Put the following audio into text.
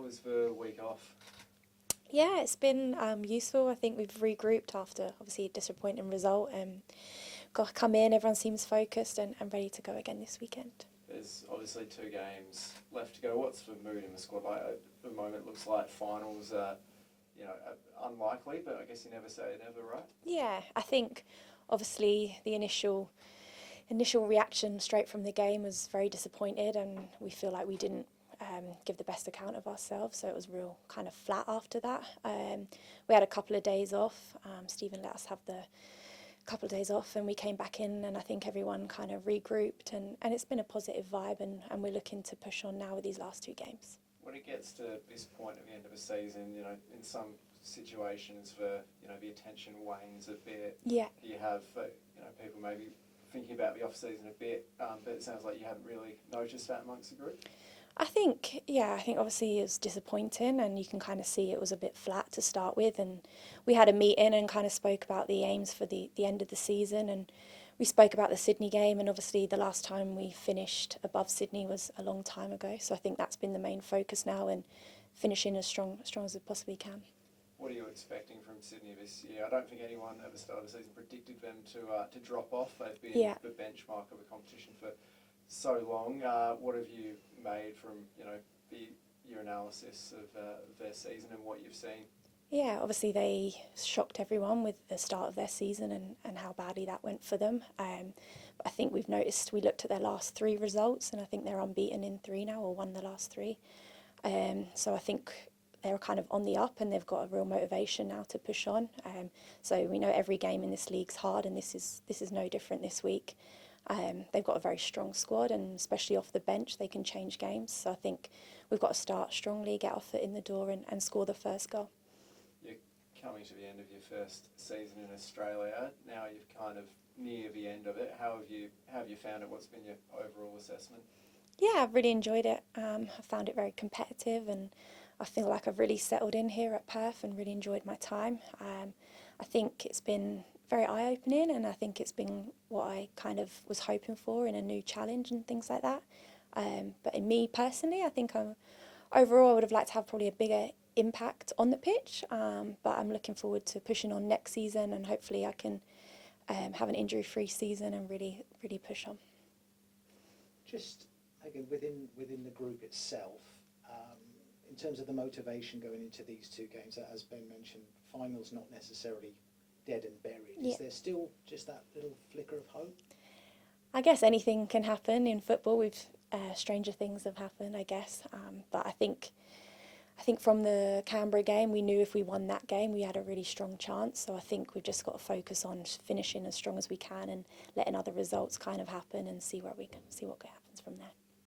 How was the week off? Yeah, it's been useful. I think we've regrouped after obviously a disappointing result and got to come in. Everyone seems focused and ready to go again this weekend. There's obviously 2 games left to go. What's the mood in the squad like at the moment? Looks like finals are, unlikely, but I guess you never say never, right? Yeah, I think obviously the initial reaction straight from the game was very disappointed, and we feel like we didn't give the best account of ourselves. So it was real kind of flat after that. We had a couple of days off. Stephen let us have the couple of days off, and we came back in, and I think everyone kind of regrouped, and it's been a positive vibe, and we're looking to push on now with these last 2 games. When it gets to this point at the end of a season, in some situations the attention wanes a bit. Yeah. You have, people maybe thinking about the off season a bit, but it sounds like you haven't really noticed that amongst the group. I think obviously it was disappointing, and you can kind of see it was a bit flat to start with. And we had a meeting and kind of spoke about the aims for the end of the season. And we spoke about the Sydney game, and obviously the last time we finished above Sydney was a long time ago. So I think that's been the main focus now, and finishing as strong as we possibly can. What are you expecting from Sydney this year? I don't think anyone at the start of the season predicted them to drop off. They've been the benchmark of the competition for so long. What have you made from your analysis of their season and what you've seen? Yeah, obviously they shocked everyone with the start of their season and how badly that went for them. But I think we've noticed, we looked at their last 3 results, and I think they're unbeaten in 3 now, or won the last 3. So I think they're kind of on the up, and they've got a real motivation now to push on. So we know every game in this league's hard, and this is no different this week. They've got a very strong squad, and especially off the bench, they can change games. So I think we've got to start strongly, get our foot in the door, and score the first goal. You're coming to the end of your first season in Australia. Now you've kind of near the end of it. How have you found it? What's been your overall assessment? Yeah, I've really enjoyed it. I found it very competitive, and I feel like I've really settled in here at Perth and really enjoyed my time. I think it's been very eye-opening, and I think it's been what I kind of was hoping for in a new challenge and things like that. But in me personally, I think overall I would have liked to have probably a bigger impact on the pitch, but I'm looking forward to pushing on next season, and hopefully I can have an injury-free season and really push on. Just again within the group itself, in terms of the motivation going into these 2 games, as Ben mentioned, finals not necessarily dead and buried. Yeah. Is there still just that little flicker of hope? I guess anything can happen in football. Stranger things have happened, I guess. But I think from the Canberra game, we knew if we won that game, we had a really strong chance. So I think we've just got to focus on finishing as strong as we can and letting other results kind of happen and see what happens from there.